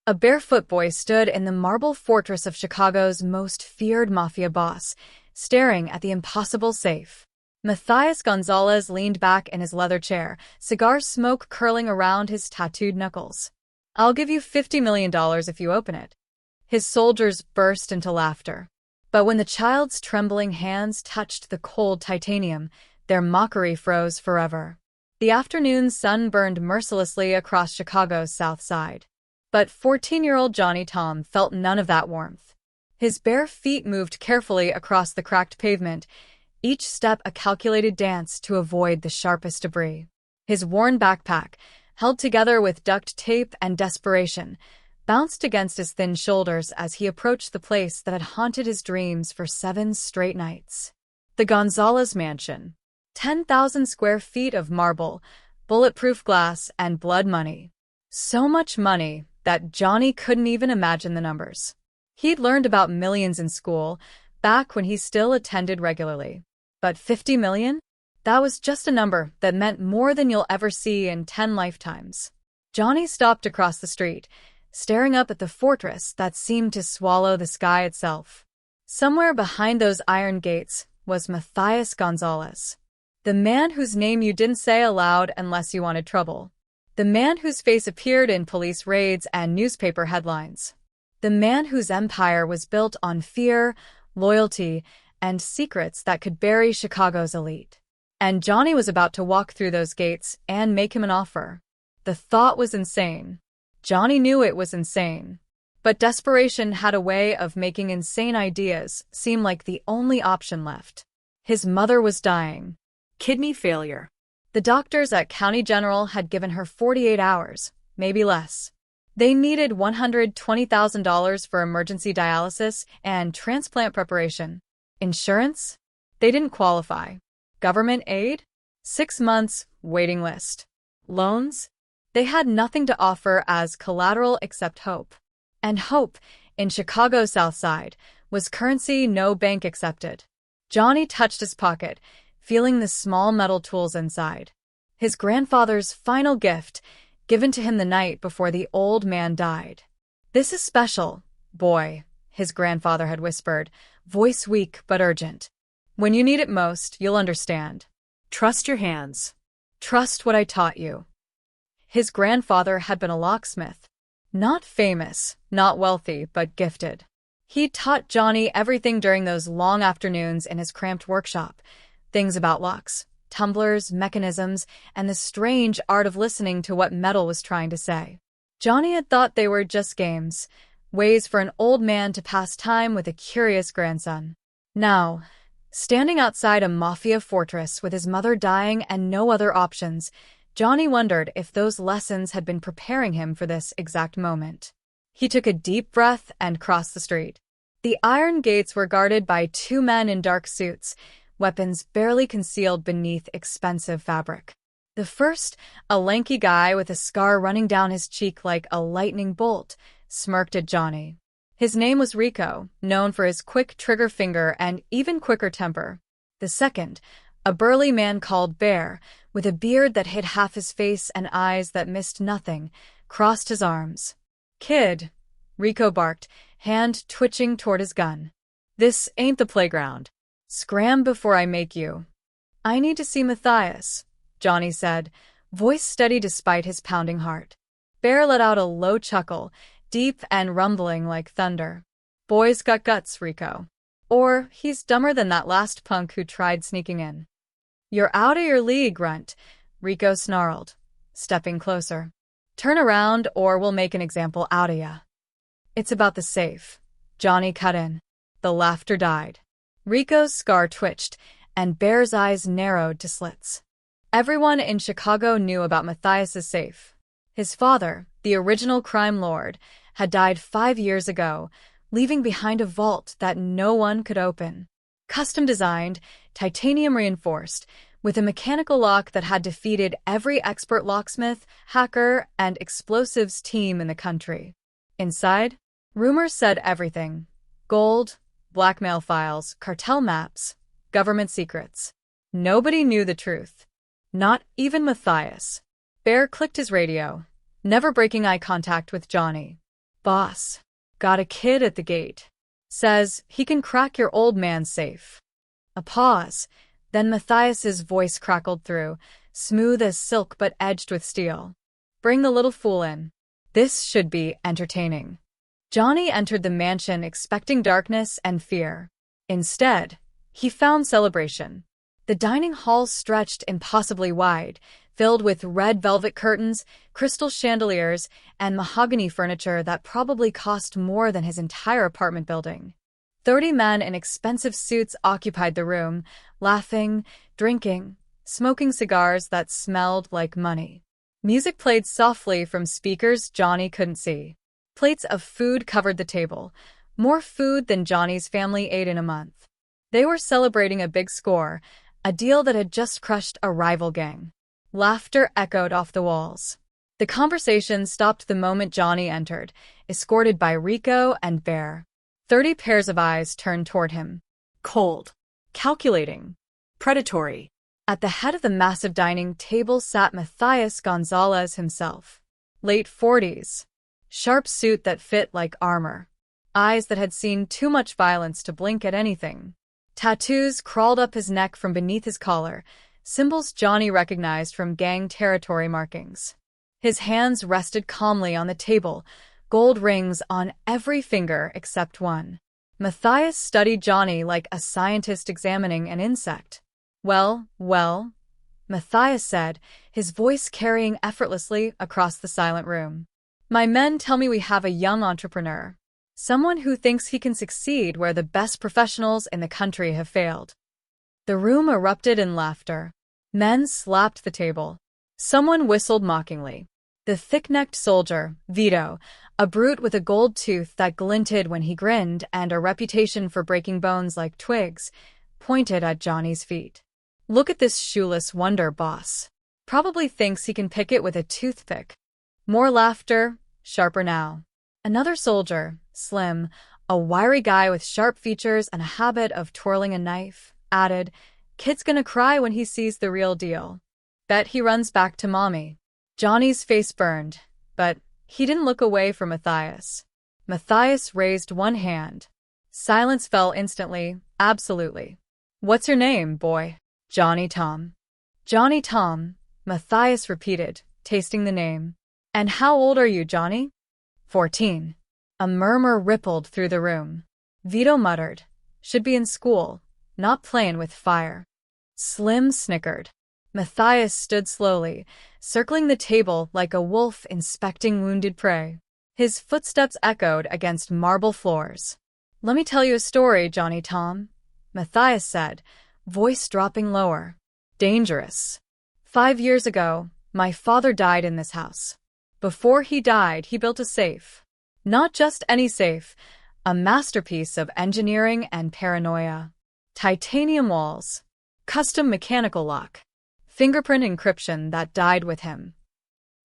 A barefoot boy stood in the marble fortress of Chicago's most feared mafia boss, staring at the impossible safe. Mathias Gonzalez leaned back in his leather chair, cigar smoke curling around his tattooed knuckles. "I'll give you $50 million if you open it." His soldiers burst into laughter. But when the child's trembling hands touched the cold titanium, their mockery froze forever. The afternoon sun burned mercilessly across Chicago's South Side. But 14-year-old Johnny Tom felt none of that warmth. His bare feet moved carefully across the cracked pavement, each step a calculated dance to avoid the sharpest debris. His worn backpack, held together with duct tape and desperation, bounced against his thin shoulders as he approached the place that had haunted his dreams for 7 straight nights. The Gonzalez Mansion. 10,000 square feet of marble, bulletproof glass, and blood money. So much money that Johnny couldn't even imagine the numbers. He'd learned about millions in school, back when he still attended regularly. But 50 million? That was just a number that meant more than you'll ever see in 10 lifetimes. Johnny stopped across the street, staring up at the fortress that seemed to swallow the sky itself. Somewhere behind those iron gates was Mathias Gonzalez. The man whose name you didn't say aloud unless you wanted trouble. The man whose face appeared in police raids and newspaper headlines. The man whose empire was built on fear, loyalty, and secrets that could bury Chicago's elite. And Johnny was about to walk through those gates and make him an offer. The thought was insane. Johnny knew it was insane. But desperation had a way of making insane ideas seem like the only option left. His mother was dying. Kidney failure. The doctors at County General had given her 48 hours, maybe less. They needed $120,000 for emergency dialysis and transplant preparation. Insurance? They didn't qualify. Government aid? 6 months, waiting list. Loans? They had nothing to offer as collateral except hope. And hope, in Chicago's South Side, was currency no bank accepted. Johnny touched his pocket, feeling the small metal tools inside. His grandfather's final gift, given to him the night before the old man died. "This is special, boy," his grandfather had whispered, voice weak but urgent. "When you need it most, you'll understand. Trust your hands. Trust what I taught you." His grandfather had been a locksmith. Not famous, not wealthy, but gifted. He taught Johnny everything during those long afternoons in his cramped workshop. Things about locks, tumblers, mechanisms, and the strange art of listening to what metal was trying to say. Johnny had thought they were just games, ways for an old man to pass time with a curious grandson. Now, standing outside a Mafia fortress with his mother dying and no other options, Johnny wondered if those lessons had been preparing him for this exact moment. He took a deep breath and crossed the street. The iron gates were guarded by 2 men in dark suits, weapons barely concealed beneath expensive fabric. The first, a lanky guy with a scar running down his cheek like a lightning bolt, smirked at Johnny. His name was Rico, known for his quick trigger finger and even quicker temper. The second, a burly man called Bear, with a beard that hid half his face and eyes that missed nothing, crossed his arms. "Kid," Rico barked, hand twitching toward his gun. "This ain't the playground. Scram before I make you." "I need to see Mathias," Johnny said, voice steady despite his pounding heart. Bear let out a low chuckle, deep and rumbling like thunder. "Boy's got guts, Rico. Or he's dumber than that last punk who tried sneaking in." "You're out of your league, Runt," Rico snarled, stepping closer. "Turn around or we'll make an example out of ya." "It's about the safe," Johnny cut in. The laughter died. Rico's scar twitched, and Bear's eyes narrowed to slits. Everyone in Chicago knew about Mathias's safe. His father, the original crime lord, had died 5 years ago, leaving behind a vault that no one could open. Custom designed, titanium reinforced, with a mechanical lock that had defeated every expert locksmith, hacker, and explosives team in the country. Inside, rumors said everything: gold, blackmail files, cartel maps, government secrets. Nobody knew the truth. Not even Mathias. Bear clicked his radio, never breaking eye contact with Johnny. Boss. Got a kid at the gate. Says he can crack your old man's safe. A pause. Then Mathias's voice crackled through, smooth as silk but edged with steel. Bring the little fool in. This should be entertaining. Johnny entered the mansion expecting darkness and fear. Instead, he found celebration. The dining hall stretched impossibly wide, filled with red velvet curtains, crystal chandeliers, and mahogany furniture that probably cost more than his entire apartment building. 30 men in expensive suits occupied the room, laughing, drinking, smoking cigars that smelled like money. Music played softly from speakers Johnny couldn't see. Plates of food covered the table, more food than Johnny's family ate in a month. They were celebrating a big score, a deal that had just crushed a rival gang. Laughter echoed off the walls. The conversation stopped the moment Johnny entered, escorted by Rico and Bear. 30 pairs of eyes turned toward him. Cold, calculating, predatory. At the head of the massive dining table sat Mathias Gonzalez himself. Late 40s. Sharp suit that fit like armor. Eyes that had seen too much violence to blink at anything. Tattoos crawled up his neck from beneath his collar, symbols Johnny recognized from gang territory markings. His hands rested calmly on the table, gold rings on every finger except one. Mathias studied Johnny like a scientist examining an insect. Well, Mathias said, his voice carrying effortlessly across the silent room. My men tell me we have a young entrepreneur. Someone who thinks he can succeed where the best professionals in the country have failed. The room erupted in laughter. Men slapped the table. Someone whistled mockingly. The thick-necked soldier, Vito, a brute with a gold tooth that glinted when he grinned and a reputation for breaking bones like twigs, pointed at Johnny's feet. Look at this shoeless wonder, boss. Probably thinks he can pick it with a toothpick. More laughter, sharper now. Another soldier, slim, a wiry guy with sharp features and a habit of twirling a knife, added, Kid's gonna cry when he sees the real deal. Bet he runs back to mommy. Johnny's face burned, but he didn't look away from Mathias. Mathias raised one hand. Silence fell instantly, absolutely. What's your name, boy? Johnny Tom. Johnny Tom, Mathias repeated, tasting the name. And how old are you, Johnny? 14. A murmur rippled through the room. Vito muttered, should be in school, not playing with fire. Slim snickered. Mathias stood slowly, circling the table like a wolf inspecting wounded prey. His footsteps echoed against marble floors. Let me tell you a story, Johnny Tom, Mathias said, voice dropping lower. Dangerous. 5 years ago, my father died in this house. Before he died, he built a safe. Not just any safe, a masterpiece of engineering and paranoia. Titanium walls, custom mechanical lock, fingerprint encryption that died with him.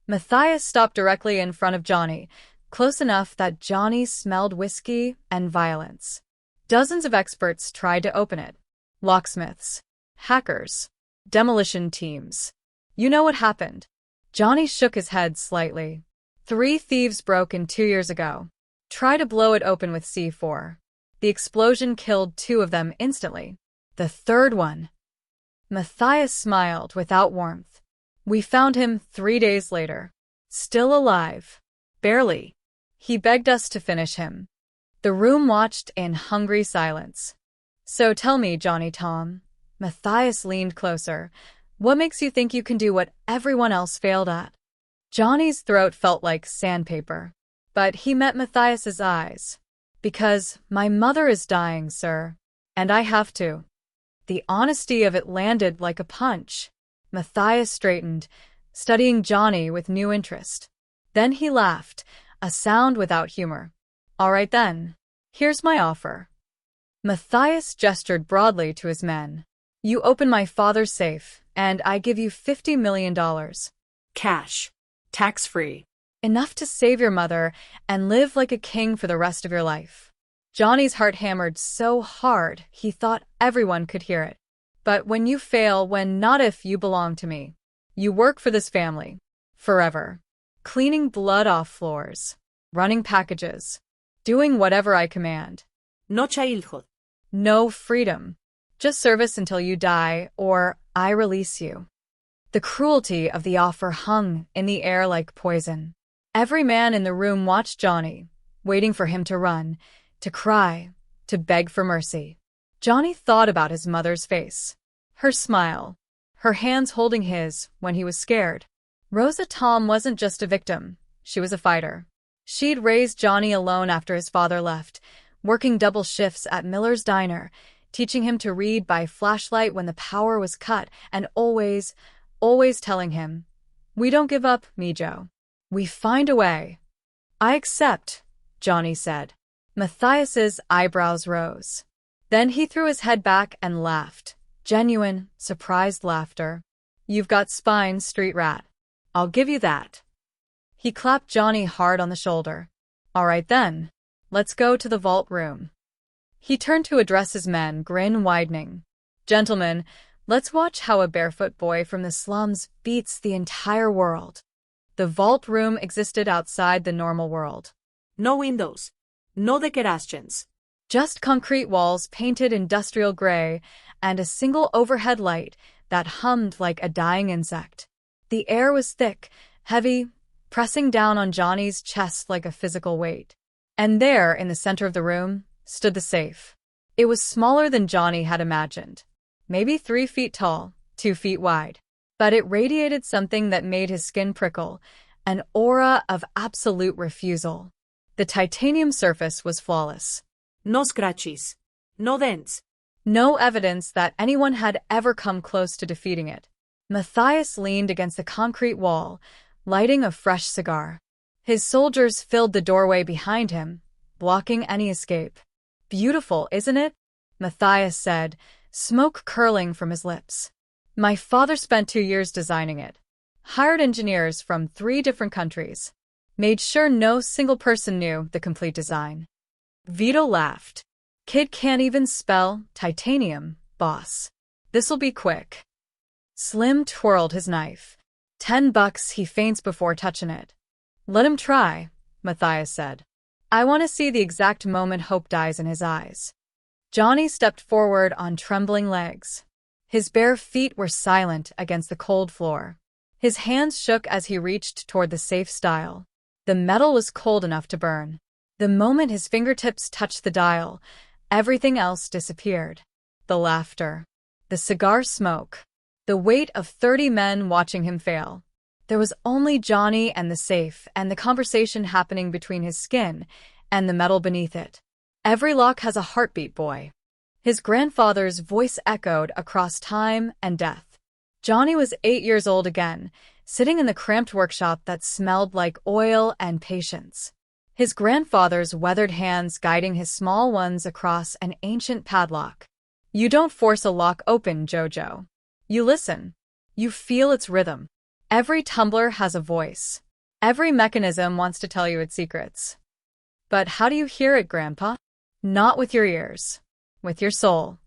Mathias stopped directly in front of Johnny, close enough that Johnny smelled whiskey and violence. Dozens of experts tried to open it. Locksmiths, hackers, demolition teams. You know what happened? Johnny shook his head slightly. 3 thieves broke in 2 years ago. Try to blow it open with C4. The explosion killed 2 of them instantly. The third one. Mathias smiled without warmth. We found him 3 days later. Still alive. Barely. He begged us to finish him. The room watched in hungry silence. So tell me, Johnny Tom. Mathias leaned closer. What makes you think you can do what everyone else failed at? Johnny's throat felt like sandpaper. But he met Mathias's eyes. Because my mother is dying, sir. And I have to. The honesty of it landed like a punch. Mathias straightened, studying Johnny with new interest. Then he laughed, a sound without humor. All right then. Here's my offer. Mathias gestured broadly to his men. You open my father's safe, and I give you $50 million. Cash. Tax-free. Enough to save your mother and live like a king for the rest of your life. Johnny's heart hammered so hard he thought everyone could hear it. But when you fail, not if you belong to me. You work for this family. Forever. Cleaning blood off floors. running packages, doing whatever I command. No childhood. No freedom. Just service until you die, or I release you. The cruelty of the offer hung in the air like poison. Every man in the room watched Johnny, waiting for him to run, to cry, to beg for mercy. Johnny thought about his mother's face, her smile, her hands holding his when he was scared. Rosa Tom wasn't just a victim, she was a fighter. She'd raised Johnny alone after his father left, working double shifts at Miller's diner, teaching him to read by flashlight when the power was cut, and always telling him, "We don't give up, Mijo. We find a way." "I accept," Johnny said. Mathias's eyebrows rose. Then he threw his head back and laughed. Genuine, surprised laughter. "You've got spine, street rat. I'll give you that." He clapped Johnny hard on the shoulder. "All right then. Let's go to the vault room." He turned to address his men, grin widening. "Gentlemen, let's watch how a barefoot boy from the slums beats the entire world." The vault room existed outside the normal world. No windows. No decorations. Just concrete walls painted industrial gray and a single overhead light that hummed like a dying insect. The air was thick, heavy, pressing down on Johnny's chest like a physical weight. And there, in the center of the room, stood the safe. It was smaller than Johnny had imagined. Maybe 3 feet tall, 2 feet wide. But it radiated something that made his skin prickle, an aura of absolute refusal. The titanium surface was flawless. No scratches. No dents. No evidence that anyone had ever come close to defeating it. Mathias leaned against the concrete wall, lighting a fresh cigar. His soldiers filled the doorway behind him, blocking any escape. "Beautiful, isn't it?" Mathias said, smoke curling from his lips. "My father spent 2 years designing it. Hired engineers from 3 different countries. Made sure no single person knew the complete design." Vito laughed. "Kid can't even spell titanium, boss. This'll be quick." Slim twirled his knife. $10 he faints before touching it. "Let him try," Mathias said. "I want to see the exact moment hope dies in his eyes." Johnny stepped forward on trembling legs. His bare feet were silent against the cold floor. His hands shook as he reached toward the safe stile. The metal was cold enough to burn. The moment his fingertips touched the dial, everything else disappeared. The laughter. The cigar smoke. The weight of 30 men watching him fail. There was only Johnny and the safe and the conversation happening between his skin and the metal beneath it. "Every lock has a heartbeat, boy." His grandfather's voice echoed across time and death. Johnny was 8 years old again, sitting in the cramped workshop that smelled like oil and patience. His grandfather's weathered hands guiding his small ones across an ancient padlock. "You don't force a lock open, Jojo. You listen. You feel its rhythm. Every tumbler has a voice. Every mechanism wants to tell you its secrets." "But how do you hear it, Grandpa?" "Not with your ears. With your soul."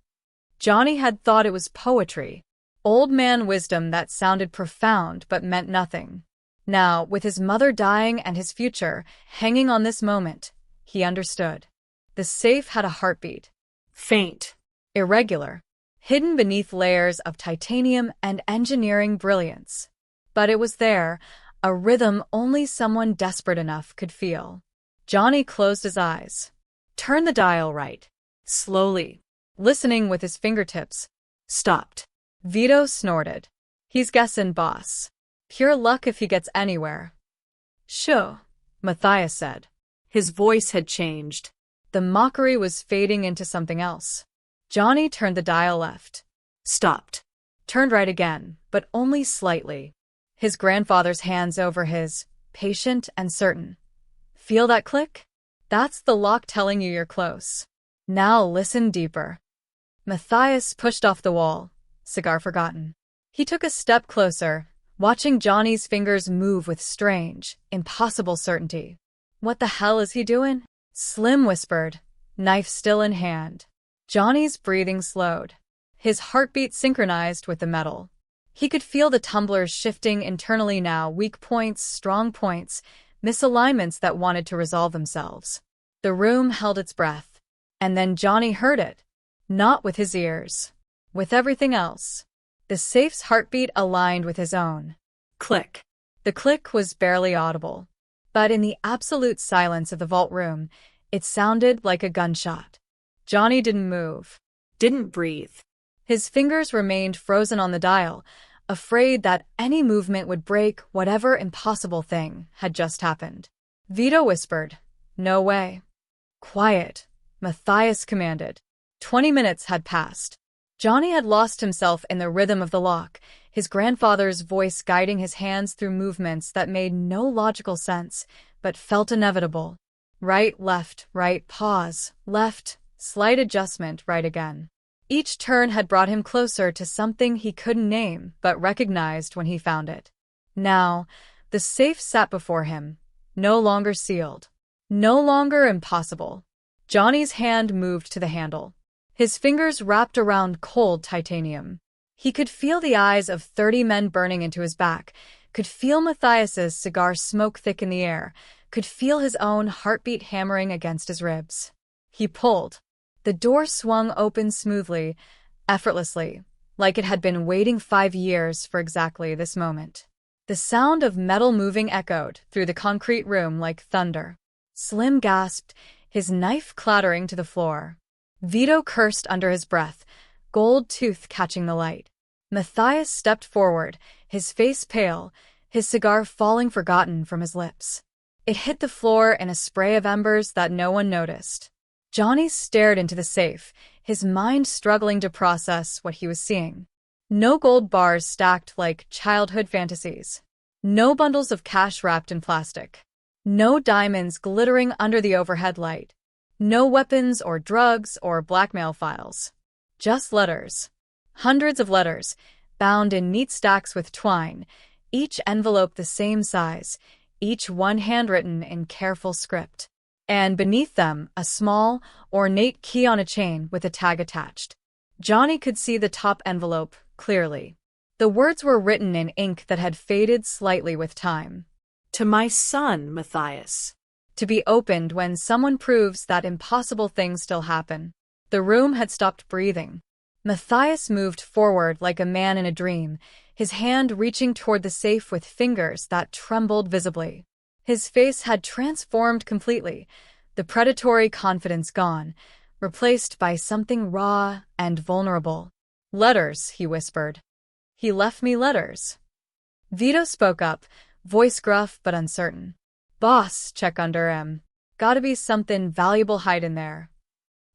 Johnny had thought it was poetry. Old man wisdom that sounded profound but meant nothing. Now, with his mother dying and his future hanging on this moment, he understood. The safe had a heartbeat. Faint. Irregular. Hidden beneath layers of titanium and engineering brilliance. But it was there, a rhythm only someone desperate enough could feel. Johnny closed his eyes. Turned the dial right. Slowly. Listening with his fingertips. Stopped. Vito snorted. "He's guessing, boss. Pure luck if he gets anywhere." "Sure," Mathias said. His voice had changed. The mockery was fading into something else. Johnny turned the dial left. Stopped. Turned right again, but only slightly. His grandfather's hands over his, patient and certain. "Feel that click? That's the lock telling you you're close. Now listen deeper." Mathias pushed off the wall, cigar forgotten. He took a step closer, watching Johnny's fingers move with strange, impossible certainty. "What the hell is he doing?" Slim whispered, knife still in hand. Johnny's breathing slowed. His heartbeat synchronized with the metal. He could feel the tumblers shifting internally now, weak points, strong points, misalignments that wanted to resolve themselves. The room held its breath. And then Johnny heard it. Not with his ears. With everything else. The safe's heartbeat aligned with his own. Click. The click was barely audible. But in the absolute silence of the vault room, it sounded like a gunshot. Johnny didn't move. Didn't breathe. His fingers remained frozen on the dial, afraid that any movement would break whatever impossible thing had just happened. Vito whispered, "No way." "Quiet," Mathias commanded. 20 minutes had passed. Johnny had lost himself in the rhythm of the lock, his grandfather's voice guiding his hands through movements that made no logical sense, but felt inevitable. Right, left, right, pause, left, slight adjustment, right again. Each turn had brought him closer to something he couldn't name, but recognized when he found it. Now, the safe sat before him, no longer sealed, no longer impossible. Johnny's hand moved to the handle. His fingers wrapped around cold titanium. He could feel the eyes of 30 men burning into his back, could feel Mathias's cigar smoke thick in the air, could feel his own heartbeat hammering against his ribs. He pulled. The door swung open smoothly, effortlessly, like it had been waiting 5 years for exactly this moment. The sound of metal moving echoed through the concrete room like thunder. Slim gasped, his knife clattering to the floor. Vito cursed under his breath, gold tooth catching the light. Mathias stepped forward, his face pale, his cigar falling forgotten from his lips. It hit the floor in a spray of embers that no one noticed. Johnny stared into the safe, his mind struggling to process what he was seeing. No gold bars stacked like childhood fantasies. No bundles of cash wrapped in plastic. No diamonds glittering under the overhead light. No weapons or drugs or blackmail files. Just letters. Hundreds of letters, bound in neat stacks with twine, each envelope the same size, each one handwritten in careful script. And beneath them, a small, ornate key on a chain with a tag attached. Johnny could see the top envelope clearly. The words were written in ink that had faded slightly with time. To my son, Mathias. To be opened when someone proves that impossible things still happen. The room had stopped breathing. Mathias moved forward like a man in a dream, his hand reaching toward the safe with fingers that trembled visibly. His face had transformed completely, the predatory confidence gone, replaced by something raw and vulnerable. "Letters," he whispered. "He left me letters." Vito spoke up, voice gruff but uncertain. "Boss, check under him. Gotta be something valuable hiding there."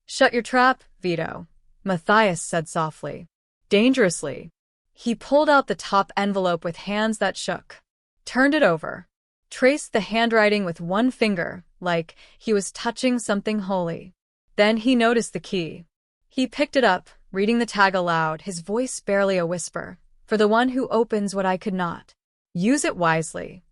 "Shut your trap, Vito," Mathias said softly. Dangerously. He pulled out the top envelope with hands that shook, turned it over, traced the handwriting with one finger, like he was touching something holy. Then he noticed the key. He picked it up, reading the tag aloud, his voice barely a whisper. "For the one who opens what I could not. Use it wisely."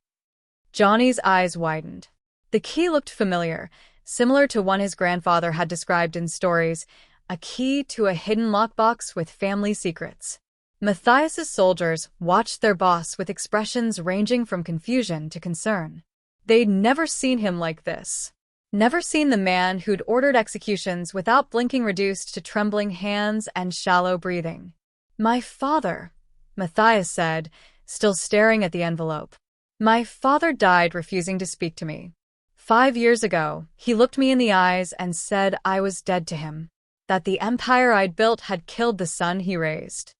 Johnny's eyes widened. The key looked familiar, similar to one his grandfather had described in stories, a key to a hidden lockbox with family secrets. Mathias's soldiers watched their boss with expressions ranging from confusion to concern. They'd never seen him like this. Never seen the man who'd ordered executions without blinking reduced to trembling hands and shallow breathing. "My father," Mathias said, still staring at the envelope. "My father died refusing to speak to me. 5 years ago, he looked me in the eyes and said I was dead to him. That the empire I'd built had killed the son he raised."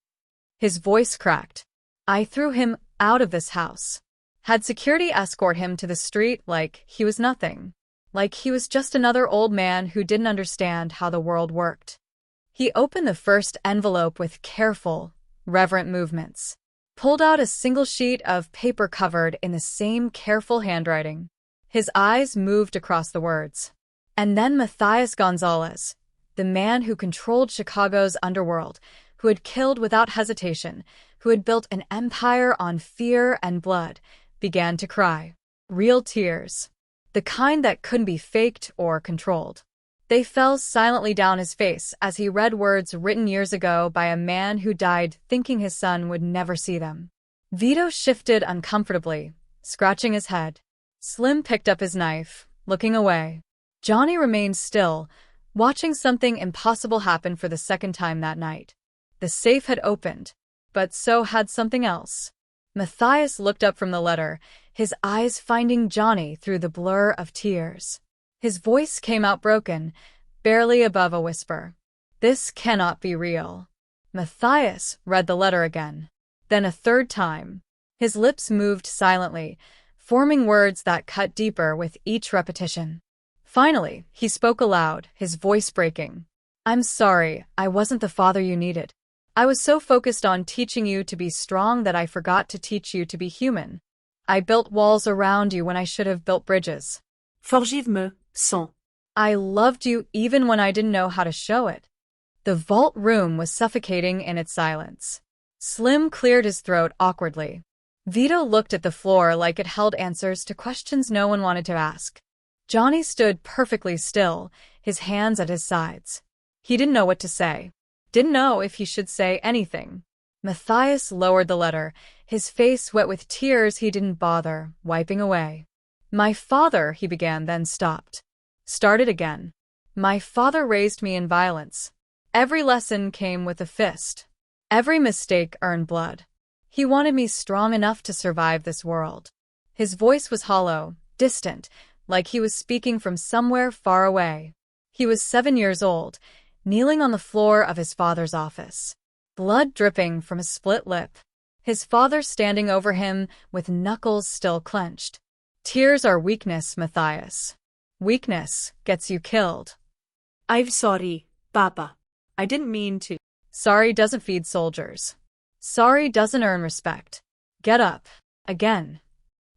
His voice cracked. "I threw him out of this house. Had security escort him to the street like he was nothing. Like he was just another old man who didn't understand how the world worked." He opened the first envelope with careful, reverent movements. Pulled out a single sheet of paper covered in the same careful handwriting. His eyes moved across the words. And then Mathias Gonzalez, the man who controlled Chicago's underworld, who had killed without hesitation, who had built an empire on fear and blood, began to cry. Real tears. The kind that couldn't be faked or controlled. They fell silently down his face as he read words written years ago by a man who died thinking his son would never see them. Vito shifted uncomfortably, scratching his head. Slim picked up his knife, looking away. Johnny remained still, watching something impossible happen for the second time that night. The safe had opened, but so had something else. Mathias looked up from the letter, his eyes finding Johnny through the blur of tears. His voice came out broken, barely above a whisper. "This cannot be real." Mathias read the letter again, then a third time. His lips moved silently, forming words that cut deeper with each repetition. Finally, he spoke aloud, his voice breaking. "I'm sorry, I wasn't the father you needed. I was so focused on teaching you to be strong that I forgot to teach you to be human. I built walls around you when I should have built bridges. Forgive-me, son. I loved you even when I didn't know how to show it." The vault room was suffocating in its silence. Slim cleared his throat awkwardly. Vito looked at the floor like it held answers to questions no one wanted to ask. Johnny stood perfectly still, his hands at his sides. He didn't know what to say. Didn't know if he should say anything. Mathias lowered the letter, his face wet with tears he didn't bother wiping away. "My father," he began, then stopped. Started again. "My father raised me in violence. Every lesson came with a fist. Every mistake earned blood. He wanted me strong enough to survive this world." His voice was hollow, distant, like he was speaking from somewhere far away. He was 7 years old, kneeling on the floor of his father's office, blood dripping from a split lip. His father standing over him with knuckles still clenched. "Tears are weakness, Mathias. Weakness gets you killed." I'm sorry, Papa. I didn't mean to. Sorry doesn't feed soldiers. Sorry doesn't earn respect. Get up. Again.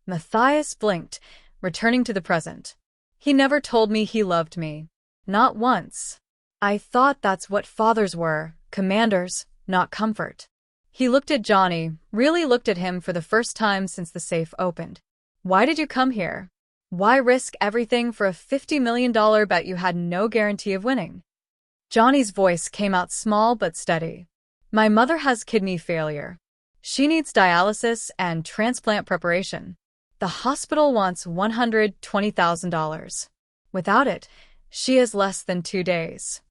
Mathias blinked, returning to the present. "He never told me he loved me. Not once. I thought that's what fathers were, commanders, not comfort." He looked at Johnny, really looked at him for the first time since the safe opened. "Why did you come here? Why risk everything for a $50 million bet you had no guarantee of winning?" Johnny's voice came out small but steady. "My mother has kidney failure. She needs dialysis and transplant preparation. The hospital wants $120,000. Without it, she has less than 2 days."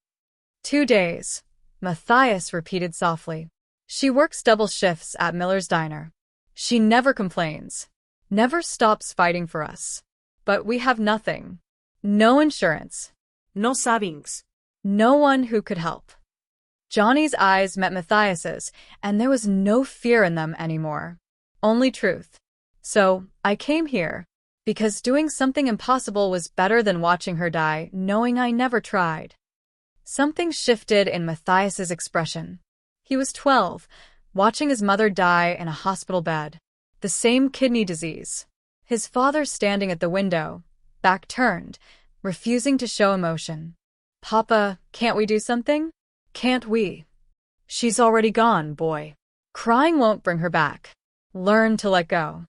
2 days, Mathias repeated softly. "She works double shifts at Miller's Diner. She never complains, never stops fighting for us. But we have nothing. No insurance. No savings. No one who could help." Johnny's eyes met Mathias's, and there was no fear in them anymore. Only truth. "So, I came here, because doing something impossible was better than watching her die, knowing I never tried." Something shifted in Mathias's expression. He was 12, watching his mother die in a hospital bed. The same kidney disease. His father standing at the window, back turned, refusing to show emotion. "Papa, can't we do something? Can't we?" "She's already gone, boy. Crying won't bring her back. Learn to let go."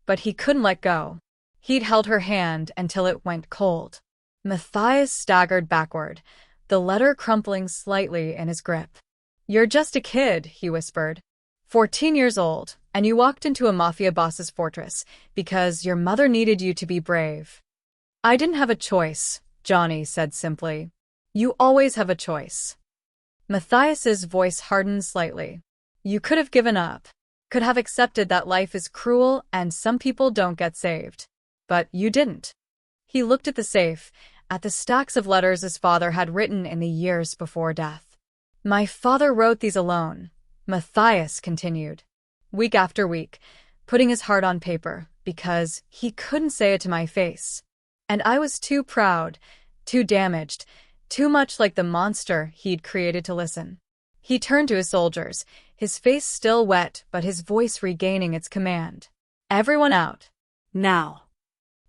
But he couldn't let go. He'd held her hand until it went cold. Mathias staggered backward, the letter crumpling slightly in his grip. "You're just a kid," he whispered. 14 years old, and you walked into a Mafia boss's fortress because your mother needed you to be brave." "I didn't have a choice," Johnny said simply. "You always have a choice." Mathias's voice hardened slightly. "You could have given up, could have accepted that life is cruel and some people don't get saved. But you didn't." He looked at the safe, at the stacks of letters his father had written in the years before death. "My father wrote these alone," Mathias continued, "week after week, putting his heart on paper, because he couldn't say it to my face. And I was too proud, too damaged, too much like the monster he'd created to listen." He turned to his soldiers, his face still wet but his voice regaining its command. "Everyone out. Now."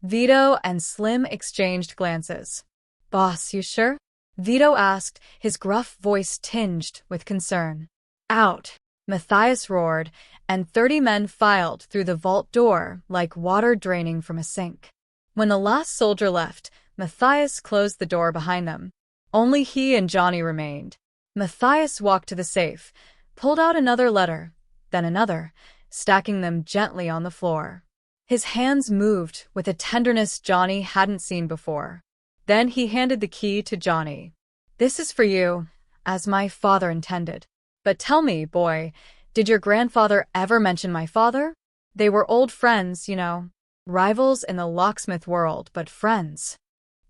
Vito and Slim exchanged glances. "Boss, you sure?" Vito asked, his gruff voice tinged with concern. "Out," Mathias roared, and 30 men filed through the vault door like water draining from a sink. When the last soldier left, Mathias closed the door behind them. Only he and Johnny remained. Mathias walked to the safe, pulled out another letter, then another, stacking them gently on the floor. His hands moved with a tenderness Johnny hadn't seen before. Then he handed the key to Johnny. "This is for you, as my father intended. But tell me, boy, did your grandfather ever mention my father? They were old friends, you know. Rivals in the locksmith world, but friends."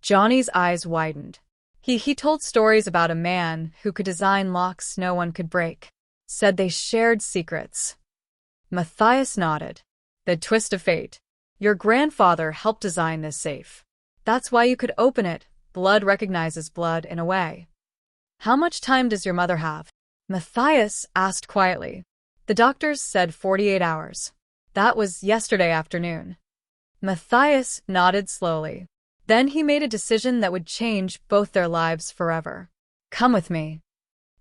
Johnny's eyes widened. He told stories about a man who could design locks no one could break. Said they shared secrets. Mathias nodded. "The twist of fate. Your grandfather helped design this safe. That's why you could open it. Blood recognizes blood in a way." "How much time does your mother have?" Mathias asked quietly. "The doctors said 48 hours. That was yesterday afternoon." Mathias nodded slowly. Then he made a decision that would change both their lives forever. "Come with me."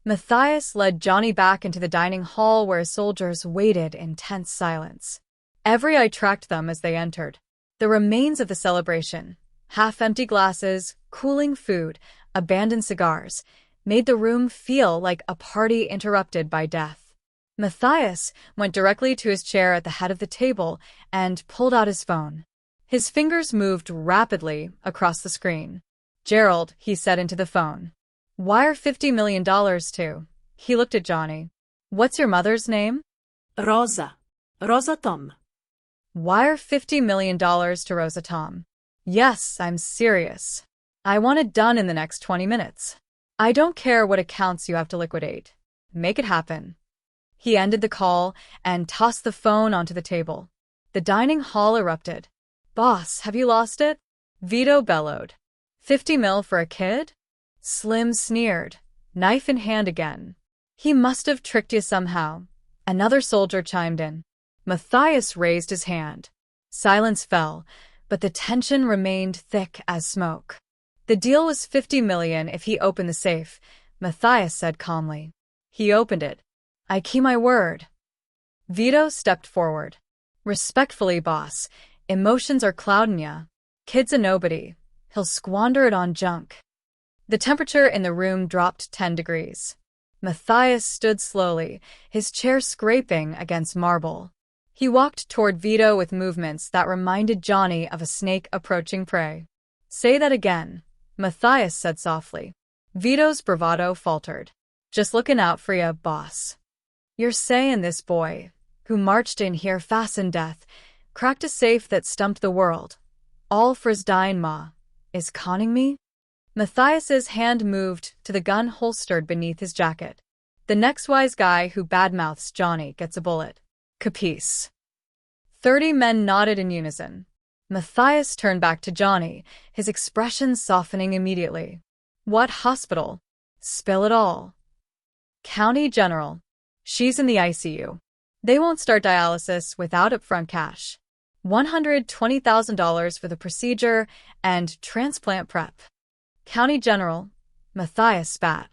Mathias led Johnny back into the dining hall where his soldiers waited in tense silence. Every eye tracked them as they entered. The remains of the celebration, half-empty glasses, cooling food, abandoned cigars, made the room feel like a party interrupted by death. Mathias went directly to his chair at the head of the table and pulled out his phone. His fingers moved rapidly across the screen. "Gerald," he said into the phone. "Wire $50 million to." He looked at Johnny. "What's your mother's name?" Rosa. Rosa Tom. "Wire $50 million to Rosa Tom." "Yes, I'm serious. I want it done in the next 20 minutes. I don't care what accounts you have to liquidate. Make it happen." He ended the call and tossed the phone onto the table. The dining hall erupted. "Boss, have you lost it?" Vito bellowed. 50 mil for a kid?" Slim sneered, knife in hand again. "He must have tricked you somehow." Another soldier chimed in. Mathias raised his hand. Silence fell, but the tension remained thick as smoke. "The deal was 50 million if he opened the safe," Mathias said calmly. "He opened it. I keep my word." Vito stepped forward. "Respectfully, boss, emotions are clouding ya. Kid's a nobody. He'll squander it on junk." The temperature in the room dropped 10 degrees. Mathias stood slowly, his chair scraping against marble. He walked toward Vito with movements that reminded Johnny of a snake approaching prey. "Say that again," Mathias said softly. Vito's bravado faltered. "Just looking out for ya, boss." "You're saying this boy, who marched in here fastened death, cracked a safe that stumped the world, all for his dying ma, is conning me?" Mathias's hand moved to the gun holstered beneath his jacket. "The next wise guy who badmouths Johnny gets a bullet. Capice?" 30 men nodded in unison. Mathias turned back to Johnny, his expression softening immediately. "What hospital?" "Spill it all." "County General. She's in the ICU. They won't start dialysis without upfront cash. $120,000 for the procedure and transplant prep." "County General," Mathias spat.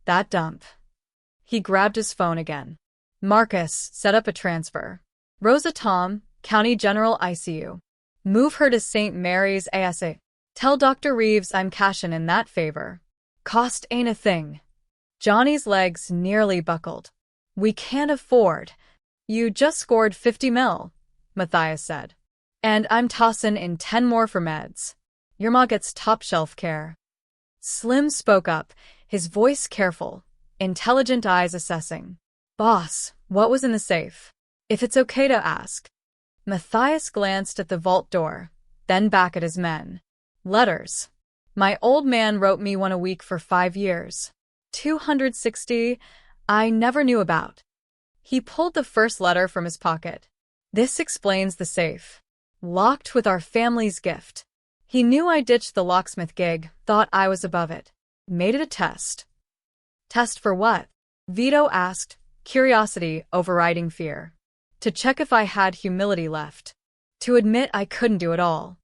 "That dump." He grabbed his phone again. "Marcus, set up a transfer. Rosa Tom, County General ICU. Move her to St. Mary's ASA. Tell Dr. Reeves I'm cashin' in that favor. Cost ain't a thing." Johnny's legs nearly buckled. "We can't afford." "You just scored 50 mil, Mathias said. "And I'm tossin' in 10 more for meds. Your ma gets top-shelf care." Slim spoke up, his voice careful, intelligent eyes assessing. "Boss, what was in the safe? If it's okay to ask." Mathias glanced at the vault door, then back at his men. "Letters. My old man wrote me one a week for 5 years. 260 I never knew about." He pulled the first letter from his pocket. "This explains the safe. Locked with our family's gift." He knew I ditched the locksmith gig, thought I was above it. Made it a test. "Test for what?" Vito asked, curiosity overriding fear. "To check if I had humility left. To admit I couldn't do it all."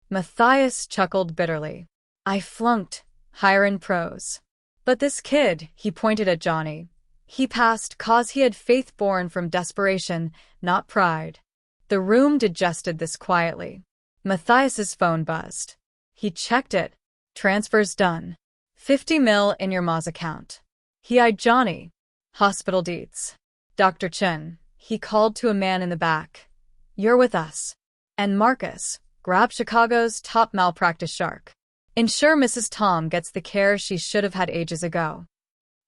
Mathias chuckled bitterly. "I flunked, higher in prose. But this kid," he pointed at Johnny. "He passed 'cause he had faith born from desperation, not pride." The room digested this quietly. Mathias's phone buzzed. He checked it. "Transfer's done. 50 mil in your ma's account." He eyed Johnny. "Hospital deets." "Dr. Chen," he called to a man in the back. "You're with us." And Marcus, grab Chicago's top malpractice shark. Ensure Mrs. Tom gets the care she should have had ages ago.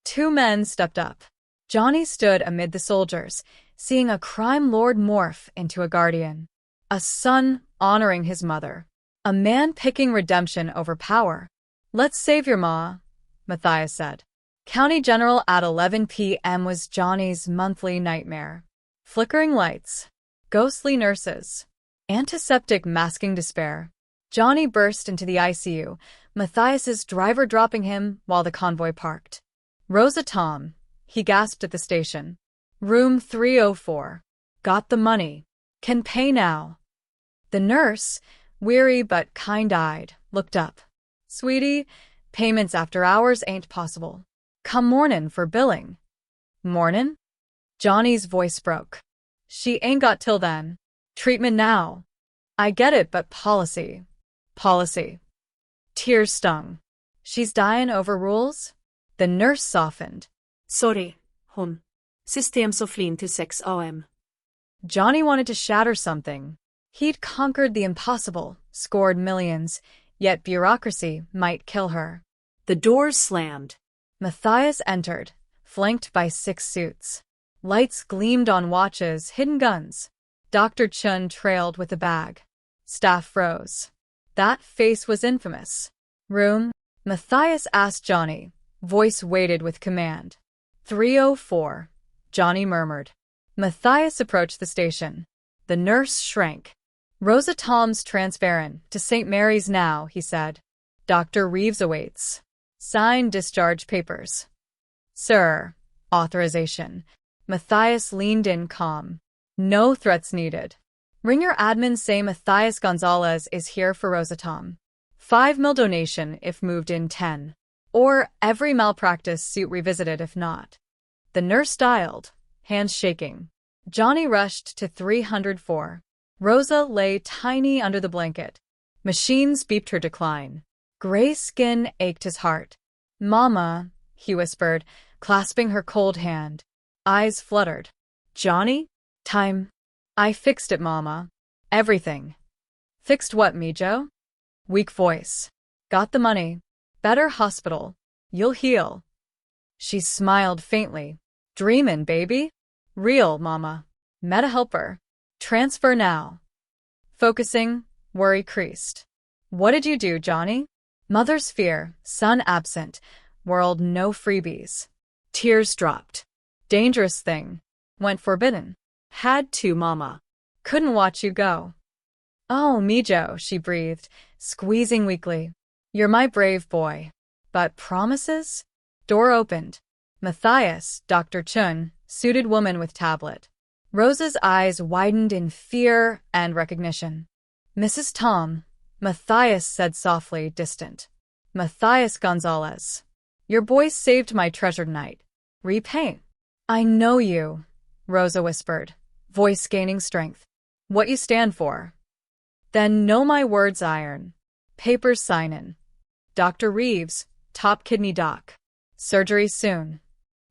Two men stepped up. Johnny stood amid the soldiers, seeing a crime lord morph into a guardian. A son honoring his mother. A man picking redemption over power. Let's save your ma, Mathias said. County General at 11 p.m. was Johnny's monthly nightmare. Flickering lights. Ghostly nurses. Antiseptic masking despair. Johnny burst into the ICU, Mathias's driver dropping him while the convoy parked. Rosa Tom, he gasped at the station. Room 304. Got the money. Can pay now. The nurse, weary but kind-eyed, looked up. Sweetie, payments after hours ain't possible. Come mornin' for billing. Mornin'? Johnny's voice broke. She ain't got till then. Treatment now. I get it, but policy. Policy. Tears stung. She's dyin' over rules? The nurse softened. Sorry, hon. System så flin till 6 am. Johnny wanted to shatter something. He'd conquered the impossible, scored millions, yet bureaucracy might kill her. The doors slammed. Mathias entered, flanked by 6 suits. Lights gleamed on watches, hidden guns. Dr. Chun trailed with a bag. Staff froze. That face was infamous. Room? Mathias asked Johnny, voice weighted with command. 304, Johnny murmured. Mathias approached the station. The nurse shrank. Rosa Tom's transferrin to St. Mary's now, he said. Dr. Reeves awaits. Sign discharge papers. Sir. Authorization. Mathias leaned in calm. No threats needed. Ring your admin, say Mathias Gonzalez is here for Rosa Tom. 5 mil donation if moved in 10. Or every malpractice suit revisited if not. The nurse dialed, hands shaking. Johnny rushed to 304. Rosa lay tiny under the blanket. Machines beeped her decline. Gray skin ached his heart. Mama, he whispered, clasping her cold hand. Eyes fluttered. Johnny? Time. I fixed it, Mama. Everything. Fixed what, Mijo? Weak voice. Got the money. Better hospital. You'll heal. She smiled faintly. Dreamin', baby? Real, Mama. Met a helper. Transfer now. Focusing, worry creased. What did you do, Johnny? Mother's fear, son absent, world no freebies. Tears dropped. Dangerous thing. Went forbidden. Had to, Mama. Couldn't watch you go. Oh, Mijo, she breathed, squeezing weakly. You're my brave boy. But promises? Door opened. Mathias, Dr. Chun, suited woman with tablet. Rosa's eyes widened in fear and recognition. Mrs. Tom, Mathias said softly, distant. Mathias Gonzalez. Your boy saved my treasured night. Repay. I know you, Rosa whispered, voice gaining strength. What you stand for. Then know my words, iron. Papers signin'. Dr. Reeves, top kidney doc. Surgery soon.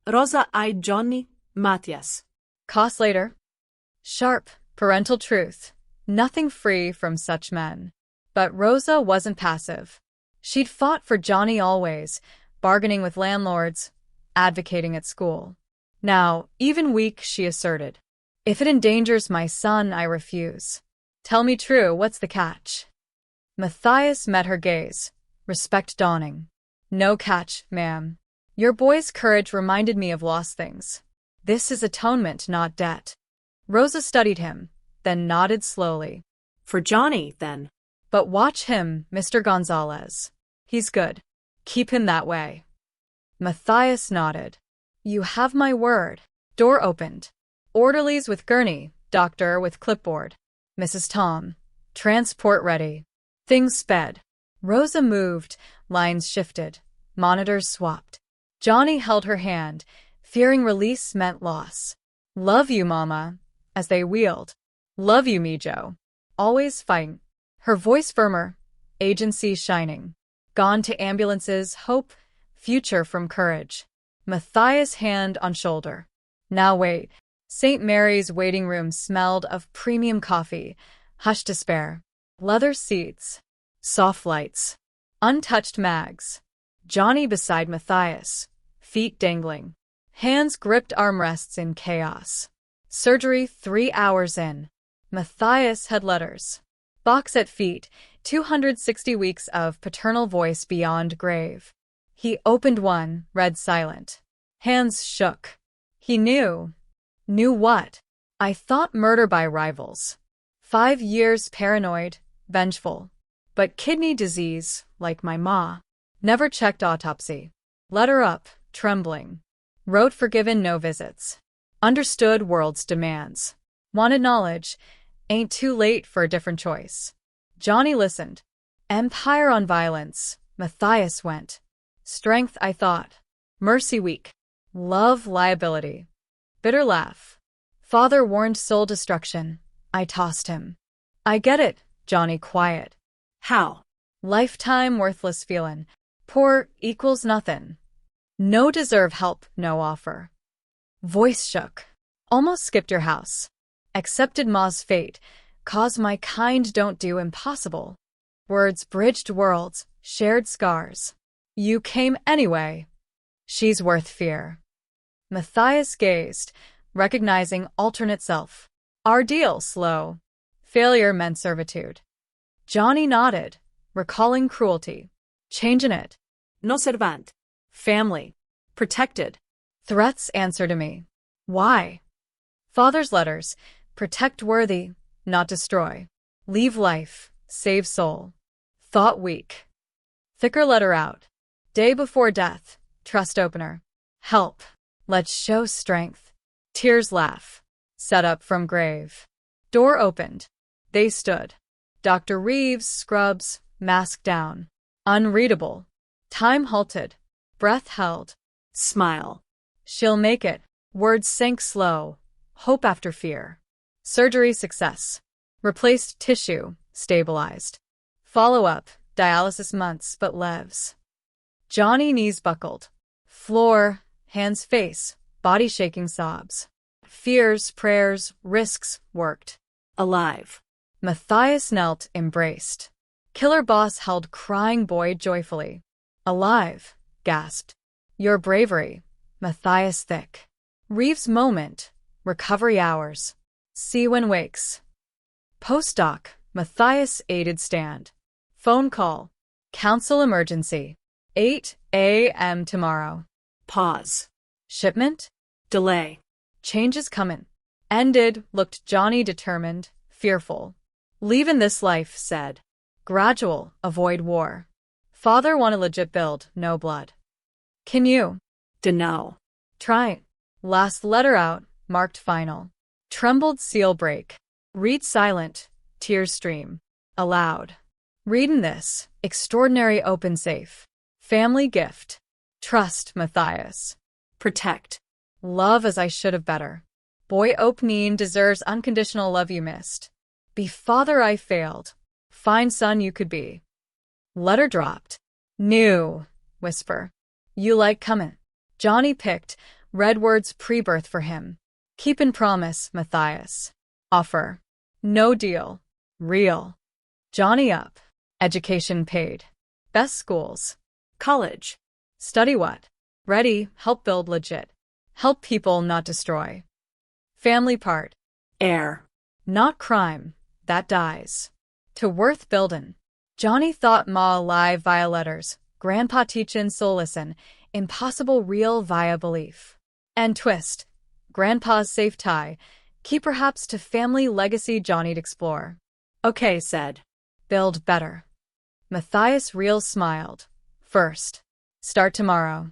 Rosa eyed Johnny, Mathias. Cost later. Sharp, parental truth. Nothing free from such men. But Rosa wasn't passive. She'd fought for Johnny always, bargaining with landlords, advocating at school. Now, even weak, she asserted. If it endangers my son, I refuse. Tell me true, what's the catch? Mathias met her gaze, respect dawning. No catch, ma'am. Your boy's courage reminded me of lost things. This is atonement, not debt. Rosa studied him, then nodded slowly. For Johnny, then. But watch him, Mr. Gonzalez. He's good. Keep him that way. Mathias nodded. You have my word. Door opened. Orderlies with gurney, doctor with clipboard. Mrs. Tom. Transport ready. Things sped. Rosa moved, lines shifted, monitors swapped. Johnny held her hand, fearing release meant loss. Love you, Mama, as they wheeled. Love you, Mijo. Always fighting. Her voice firmer, agency shining. Gone to ambulances, hope, future from courage. Mathias' hand on shoulder. Now wait. St. Mary's waiting room smelled of premium coffee, Hushed despair. Leather seats. Soft lights. Untouched mags. Johnny beside Mathias, feet dangling. Hands gripped armrests in chaos. Surgery 3 hours in. Mathias had letters. Box at feet, 260 weeks of paternal voice beyond grave. He opened one, read silent. Hands shook. He knew. Knew what? I thought murder by rivals. 5 years paranoid, vengeful. But kidney disease, like my ma. Never checked autopsy. Letter up, trembling. Wrote forgiven no visits. Understood world's demands. Wanted knowledge. Ain't too late for a different choice. Johnny listened. Empire on violence. Mathias went. Strength, I thought. Mercy weak. Love liability. Bitter laugh. Father warned soul destruction. I tossed him. I get it, Johnny quiet. How? Lifetime worthless feelin'. Poor equals nothin'. No deserve help, no offer. Voice shook. Almost skipped your house. Accepted ma's fate. Cause my kind don't do impossible. Words bridged worlds, shared scars. You came anyway. She's worth fear. Mathias gazed, recognizing alternate self. Our deal slow. Failure meant servitude. Johnny nodded, recalling cruelty. Changing it. No servant. Family. Protected. Threats answer to me. Why? Father's letters. Protect worthy, not destroy. Leave life, save soul. Thought weak. Thicker letter out. Day before death. Trust opener. Help. Let's show strength. Tears laugh. Set up from grave. Door opened. They stood. Dr. Reeves, scrubs, mask down. Unreadable. Time halted. Breath held. Smile. She'll make it. Words sank slow. Hope after fear. Surgery success. Replaced tissue. Stabilized. Follow-up. Dialysis months, but lives. Johnny knees buckled. Floor. Hands face. Body shaking sobs. Fears, prayers, risks worked. Alive. Mathias knelt, embraced. Killer boss held crying boy joyfully. Alive, gasped. Your bravery, Mathias thick. Reeves moment, recovery hours. See when wakes. Postdoc, Mathias aided stand. Phone call. Council emergency. 8 a.m. tomorrow. Pause. Shipment? Delay. Changes comin'. Ended, looked Johnny determined, fearful. Leavin' this life, said. Gradual, avoid war. Father want a legit build, no blood. Can you? Dunno. Try. Last letter out, marked final. Trembled seal break. Read silent, tears stream. Aloud. Readin' this, extraordinary open safe. Family gift. Trust, Mathias. Protect. Love as I should have better. Boy Opening deserves unconditional love you missed. Be father I failed. Fine son you could be. Letter dropped. New. Whisper. You like comin'. Johnny picked. Read words pre-birth for him. Keep in promise, Mathias. Offer. No deal. Real. Johnny up. Education paid. Best schools. College. Study what? Ready, help build legit. Help people not destroy. Family part. Heir. Not crime. That dies. To worth buildin'. Johnny thought ma alive via letters. Grandpa teachin' soul listen. Impossible real via belief. And twist. Grandpa's safe tie. Key perhaps to family legacy Johnny'd explore. Okay, said. Build better. Mathias real smiled. First. Start tomorrow.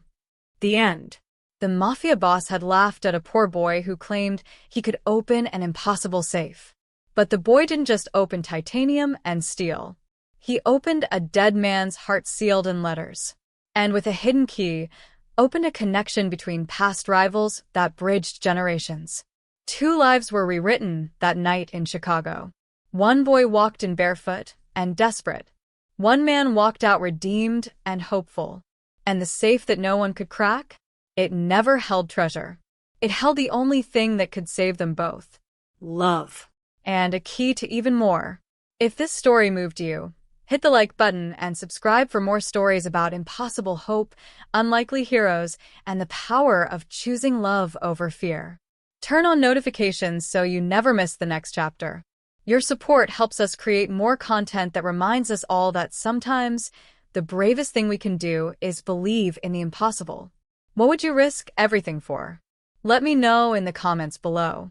The end. The Mafia boss had laughed at a poor boy who claimed he could open an impossible safe. But the boy didn't just open titanium and steel. He opened a dead man's heart sealed in letters. And with a hidden key, opened a connection between past rivals that bridged generations. 2 lives were rewritten that night in Chicago. One boy walked in barefoot and desperate. One man walked out redeemed and hopeful. And the safe that no one could crack? It never held treasure. It held the only thing that could save them both. Love. and a key to even more. If this story moved you, hit the like button and subscribe for more stories about impossible hope, unlikely heroes, and the power of choosing love over fear. Turn on notifications so you never miss the next chapter. Your support helps us create more content that reminds us all that sometimes the bravest thing we can do is believe in the impossible. What would you risk everything for? Let me know in the comments below.